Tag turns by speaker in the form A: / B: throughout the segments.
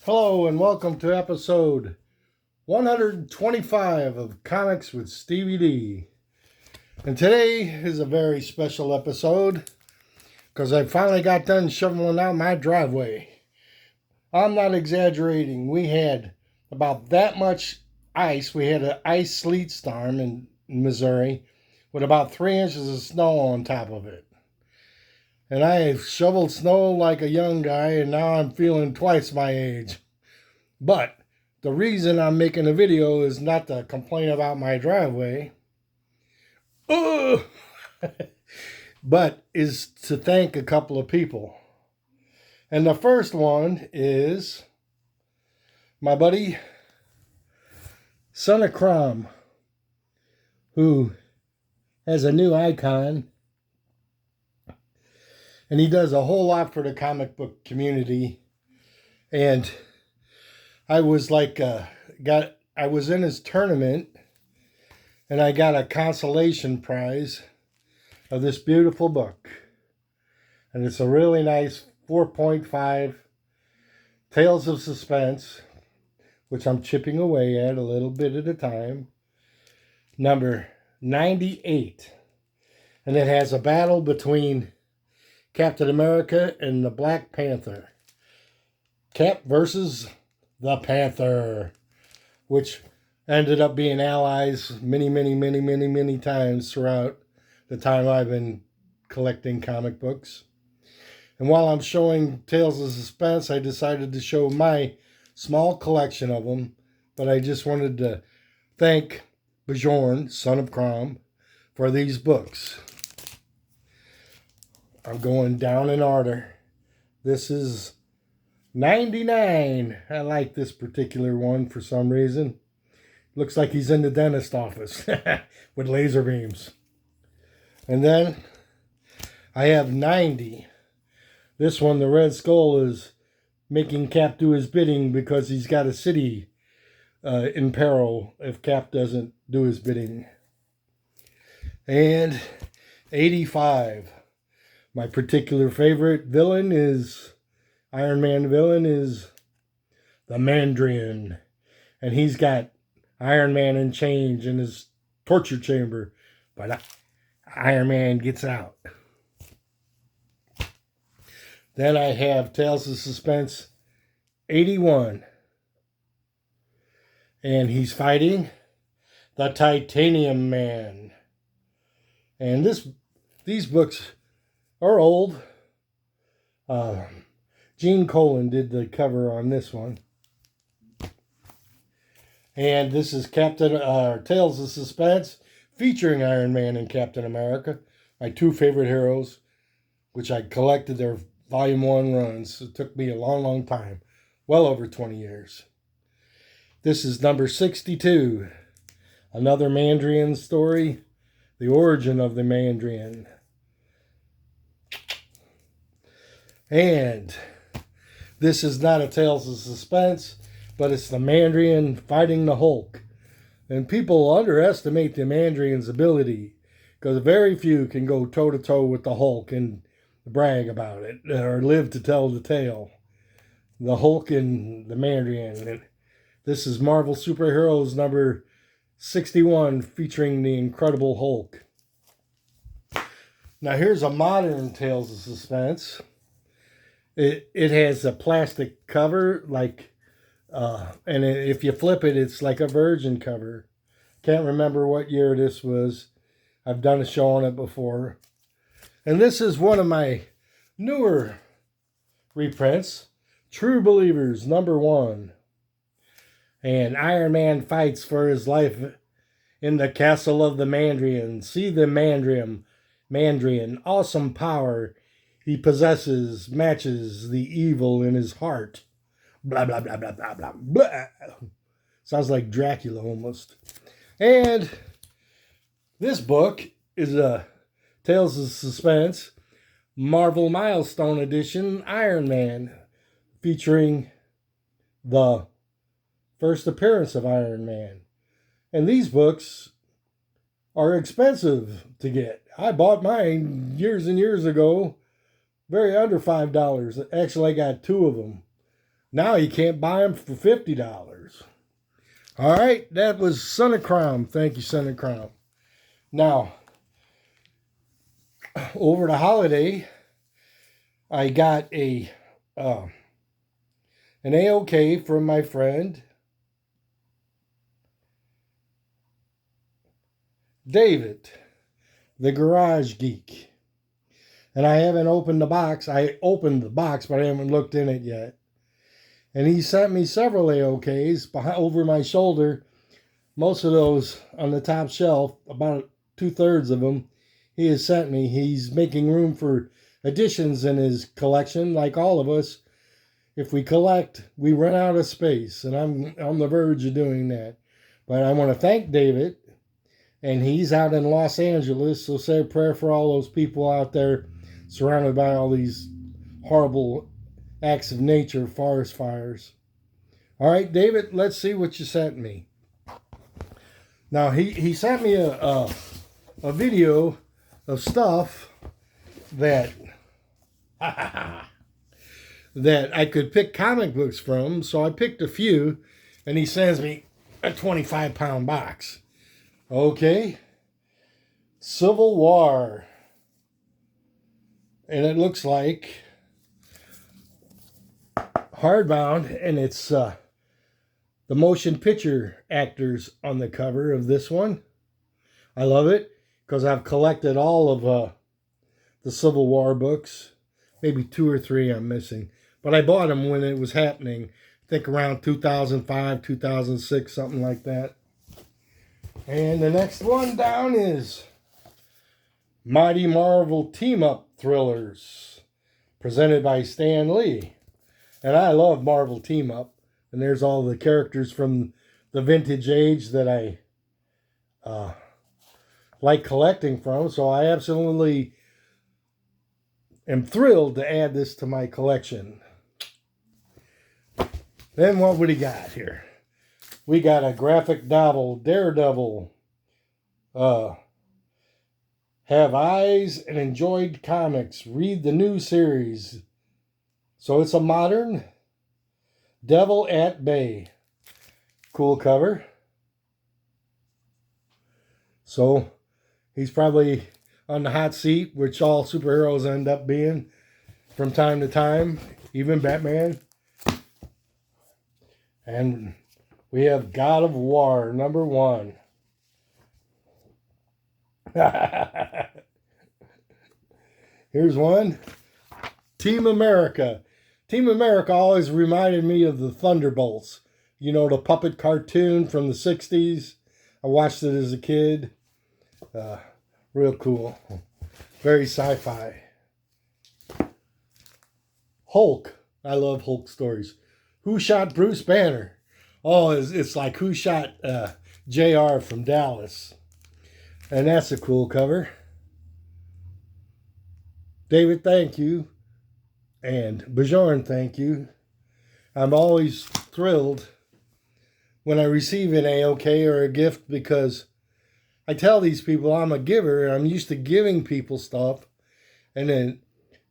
A: Hello and welcome to episode 125 of Comics with Stevey D. And today is a very special episode because I finally got done shoveling out my driveway. I'm not exaggerating. We had about that much ice. We had an ice sleet storm in Missouri with about 3 inches of snow on top of it. And I shoveled snow like a young guy, and now I'm feeling twice my age. But the reason I'm making a video is not to complain about my driveway, but is to thank a couple of people. And the first one is my buddy, Son of Crom, who has a new icon. And he does a whole lot for the comic book community. And I was I was in his tournament and I got a consolation prize of this beautiful book. And it's a really nice 4.5 Tales of Suspense, which I'm chipping away at a little bit at a time. Number 98. And it has a battle between Captain America and the Black Panther. Cap versus the Panther, which ended up being allies many times throughout the time I've been collecting comic books. And while I'm showing Tales of Suspense, I decided to show my small collection of them, but I just wanted to thank Bjorn, Son of Crom, for these books. I'm going down in order. This is 99. I like this particular one for some reason. Looks like he's in the dentist office with laser beams. And then I have 90. This one, the Red Skull, is making Cap do his bidding because he's got a city in peril if Cap doesn't do his bidding. And 85. My particular favorite villain is Iron Man villain is the Mandarin. And he's got Iron Man in chains in his torture chamber. But Iron Man gets out. Then I have Tales of Suspense 81. And he's fighting the Titanium Man. And these books are old. Gene Colan did the cover on this one. And this is Tales of Suspense featuring Iron Man and Captain America, my two favorite heroes, which I collected their Volume 1 runs. It took me a long time, well over 20 years. This is number 62, another Mandarin story, the origin of the Mandarin. And this is not a Tales of Suspense, but it's the Mandarin fighting the Hulk. And people underestimate the Mandarin's ability because very few can go toe-to-toe with the Hulk and brag about it or live to tell the tale. The Hulk and the Mandarin. And this is Marvel Superheroes number 61 featuring the Incredible Hulk. Now here's a modern Tales of Suspense. It has a plastic cover, and if you flip it, it's like a Virgin cover. Can't remember what year this was. I've done a show on it before. And this is one of my newer reprints, True Believers, number 1. And Iron Man fights for his life in the castle of the Mandarin. See the Mandarin, awesome power he possesses matches the evil in his heart. Blah, blah, blah, blah, blah, blah, blah. Sounds like Dracula almost. And this book is a Tales of Suspense Marvel Milestone Edition Iron Man, featuring the first appearance of Iron Man. And these books are expensive to get. I bought mine years and years ago, very under $5. Actually, I got 2 of them. Now you can't buy them for $50. All right, that was Son of Crown. Thank you, Son of Crown. Now, over the holiday, I got an AOK from my friend David, the Garage Geek. And I haven't opened the box. I opened the box, but I haven't looked in it yet. And he sent me several AOKs over my shoulder. Most of those on the top shelf, about 2/3 of them, he has sent me. He's making room for additions in his collection, like all of us. If we collect, we run out of space, and I'm on the verge of doing that. But I want to thank David, and he's out in Los Angeles, so say a prayer for all those people out there surrounded by all these horrible acts of nature, forest fires. All right, David, let's see what you sent me. Now, he sent me a video of stuff that that I could pick comic books from, so I picked a few, and he sends me a 25-pound box. Okay. Civil War. And it looks like hardbound, and it's the motion picture actors on the cover of this one. I love it because I've collected all of the Civil War books. Maybe 2 or 3 I'm missing. But I bought them when it was happening. I think around 2005, 2006, something like that. And the next one down is Mighty Marvel Team-Up Thrillers, presented by Stan Lee. And I love Marvel Team-Up. And there's all the characters from the vintage age that I like collecting from. So I absolutely am thrilled to add this to my collection. Then what would he got here? We got a graphic novel, Daredevil. Have eyes and enjoyed comics. Read the new series. So it's a modern Devil at Bay. Cool cover. So he's probably on the hot seat, which all superheroes end up being from time to time, even Batman. And we have God of War, #1. Here's one. Team America. Team America always reminded me of the Thunderbolts. You know, the puppet cartoon from the 60s. I watched it as a kid. Real cool. Very sci-fi. Hulk. I love Hulk stories. Who Shot Bruce Banner? Oh, it's like Who Shot JR from Dallas. And that's a cool cover. David, thank you. And Bjorn, thank you. I'm always thrilled when I receive an AOK or a gift because I tell these people I'm a giver. I'm used to giving people stuff. And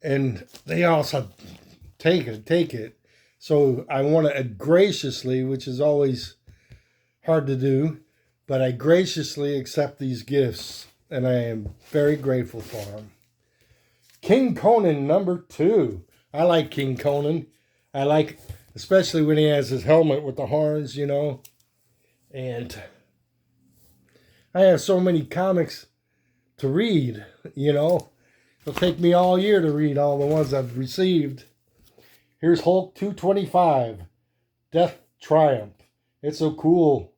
A: they also take it. So I want to graciously, which is always hard to do, but I graciously accept these gifts, and I am very grateful for them. King Conan #2. I like King Conan. I like, especially when he has his helmet with the horns, you know. And I have so many comics to read, you know. It'll take me all year to read all the ones I've received. Here's Hulk 225, Death Triumph. It's a cool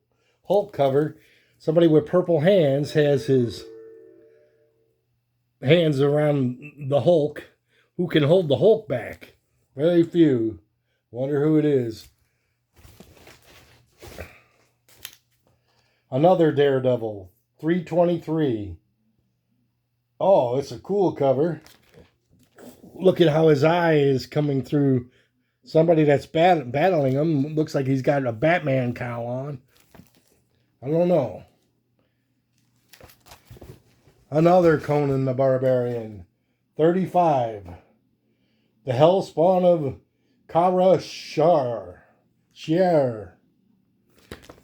A: Hulk cover. Somebody with purple hands has his hands around the Hulk. Who can hold the Hulk back? Very few. Wonder who it is. Another Daredevil, 323. Oh, it's a cool cover. Look at how his eye is coming through. Somebody that's battling him. Looks like he's got a Batman cowl on. I don't know. Another Conan the Barbarian. 35. The Hellspawn of Kara Share.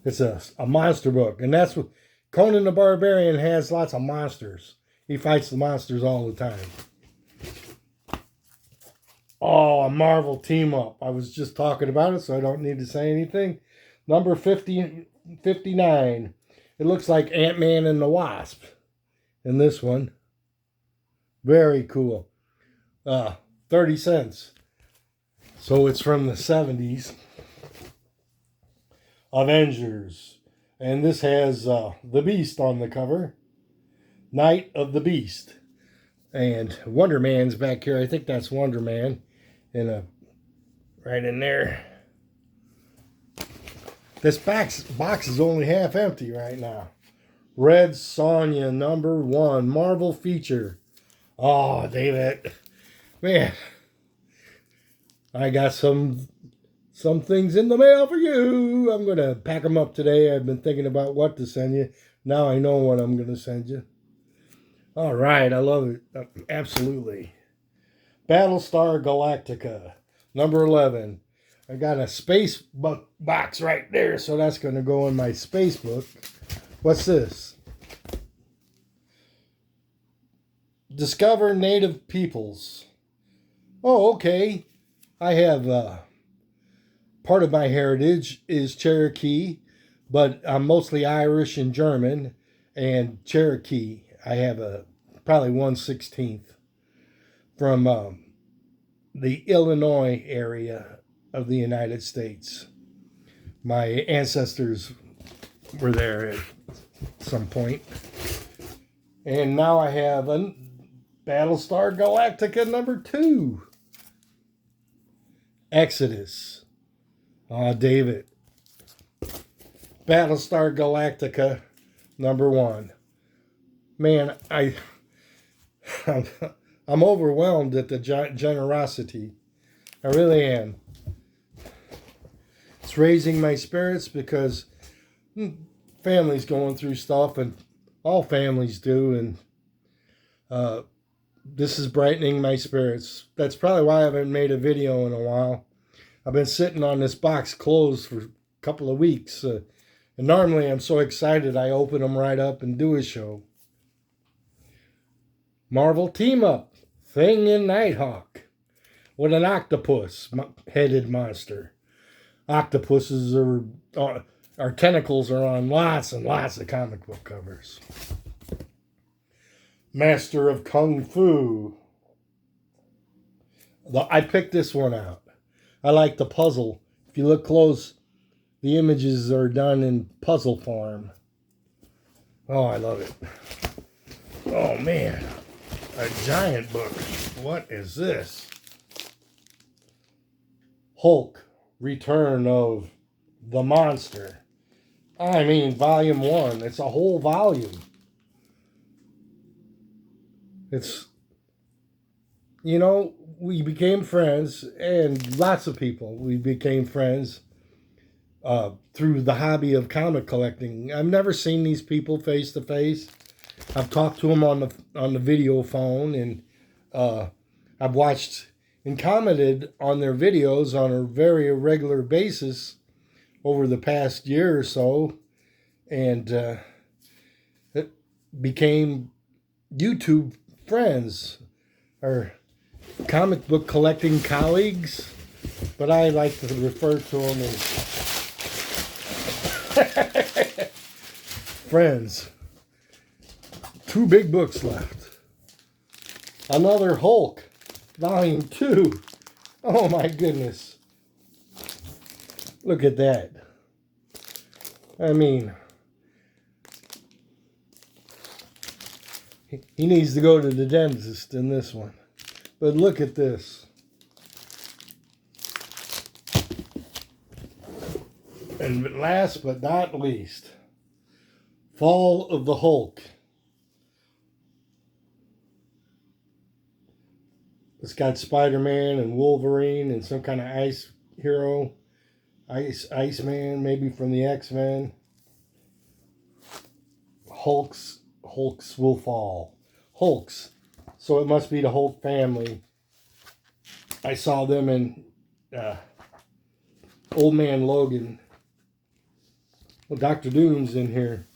A: It's a monster book. And that's what Conan the Barbarian has, lots of monsters. He fights the monsters all the time. Oh, a Marvel team up. I was just talking about it, so I don't need to say anything. Number 59. It looks like Ant-Man and the Wasp in this one. Very cool. 30 cents. So it's from the 70s. Avengers. And this has the Beast on the cover. Night of the Beast. And Wonder Man's back here. I think that's Wonder Man. Right in there. This box is only half empty right now. Red Sonja #1 Marvel feature. Oh, David. Man. I got some things in the mail for you. I'm going to pack them up today. I've been thinking about what to send you. Now I know what I'm going to send you. All right. I love it. Absolutely. Battlestar Galactica, number 11. I got a space box right there, so that's going to go in my space book. What's this? Discover Native Peoples. Oh, okay. I have, part of my heritage is Cherokee, but I'm mostly Irish and German, and Cherokee. I have probably 1/16 from the Illinois area of the United States. My ancestors were there at some point. And now I have a Battlestar Galactica number 2. Exodus. Oh, David. Battlestar Galactica number 1. Man, I'm overwhelmed at the generosity. I really am. It's raising my spirits because family's going through stuff, and all families do, and this is brightening my spirits. That's probably why I haven't made a video in a while. I've been sitting on this box closed for a couple of weeks, and normally I'm so excited I open them right up and do a show. Marvel team up. Thing and Nighthawk with an octopus-headed monster. Octopuses our tentacles are on lots and lots of comic book covers. Master of Kung Fu. I picked this one out. I like the puzzle. If you look close, the images are done in puzzle form. Oh, I love it. Oh, man. A giant book. What is this? Hulk, Return of the Monster. I mean, volume 1. It's a whole volume. It's, we became friends, and lots of people, we became friends through the hobby of comic collecting. I've never seen these people face to face. I've talked to them on the video phone, and I've watched and commented on their videos on a very irregular basis over the past year or so, and it became YouTube friends or comic book collecting colleagues, but I like to refer to them as friends. 2 big books left. Another Hulk, volume 2. Oh my goodness. Look at that. I mean, he needs to go to the dentist in this one. But look at this. And last but not least, Fall of the Hulk. It's got Spider-Man and Wolverine and some kind of ice hero. Iceman, maybe from the X-Men. Hulks will fall. Hulks. So it must be the Hulk family. I saw them in Old Man Logan. Well, Dr. Doom's in here.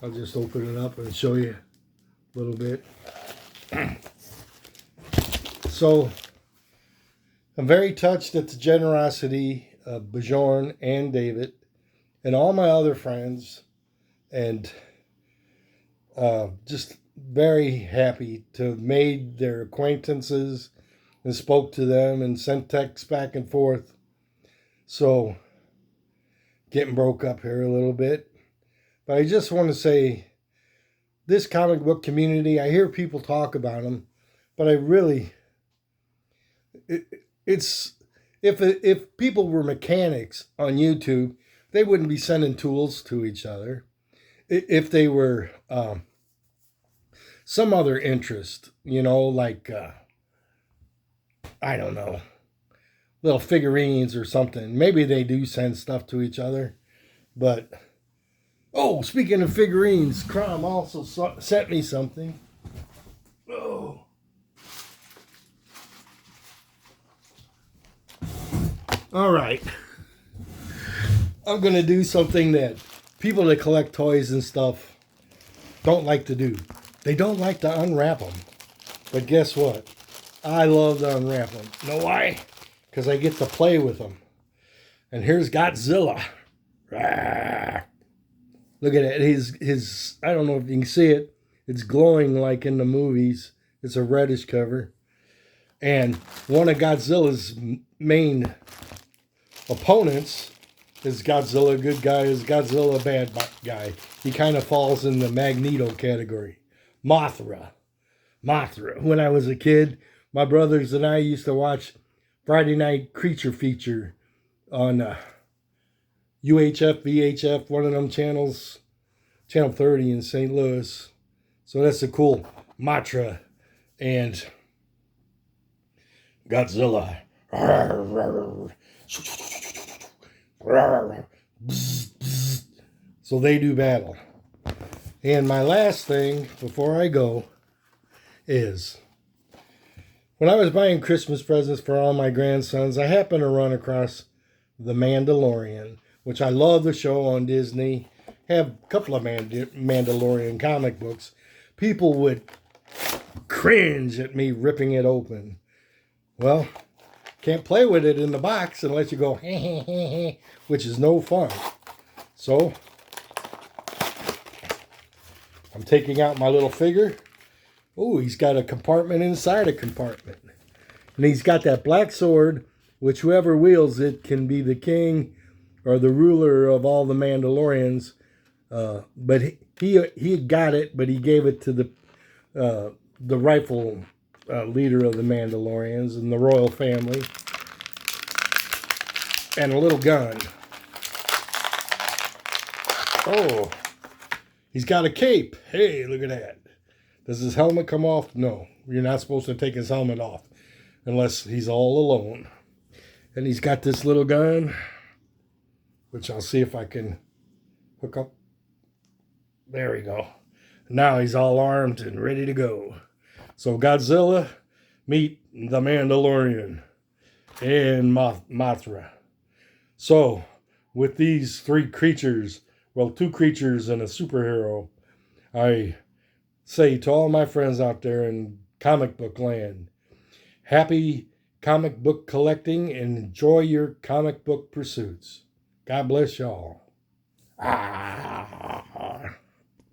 A: I'll just open it up and show you a little bit. So, I'm very touched at the generosity of Bjorn and David and all my other friends, and just very happy to have made their acquaintances and spoke to them and sent texts back and forth. So, getting broke up here a little bit. But I just want to say, this comic book community, I hear people talk about them, but I really, it's, if people were mechanics on YouTube, they wouldn't be sending tools to each other. If they were some other interest, you know, like, I don't know, little figurines or something. Maybe they do send stuff to each other. But, oh, speaking of figurines, Crom also sent me something. Oh. All right. I'm going to do something that people that collect toys and stuff don't like to do. They don't like to unwrap them. But guess what? I love to unwrap them. Know why? Because I get to play with them. And here's Godzilla. Look at it. His I don't know if you can see it. It's glowing like in the movies. It's a reddish cover. And one of Godzilla's main opponents is Godzilla good guy, is Godzilla bad guy. He kind of falls in the Magneto category. Mothra. When I was a kid, my brothers and I used to watch Friday Night Creature Feature on UHF, VHF, one of them channels, Channel 30 in St. Louis. So that's a cool Mothra and Godzilla. So they do battle. And my last thing before I go is, when I was buying Christmas presents for all my grandsons, I happened to run across The Mandalorian, which I love the show on Disney. Have a couple of Mandalorian comic books. People would cringe at me ripping it open. Well, can't play with it in the box unless you go, which is no fun. So, I'm taking out my little figure. Oh, he's got a compartment inside a compartment. And he's got that black sword, which whoever wields it can be the king or the ruler of all the Mandalorians. But he got it, but he gave it to the rightful leader of the Mandalorians and the royal family. And a little gun. Oh, he's got a cape. Hey, look at that. Does his helmet come off? No, you're not supposed to take his helmet off unless he's all alone. And he's got this little gun, which I'll see if I can hook up. There we go. Now he's all armed and ready to go. So Godzilla, meet the Mandalorian and Mothra. So with these three creatures, well, two creatures and a superhero, I say to all my friends out there in comic book land, happy comic book collecting and enjoy your comic book pursuits. God bless y'all. Ah.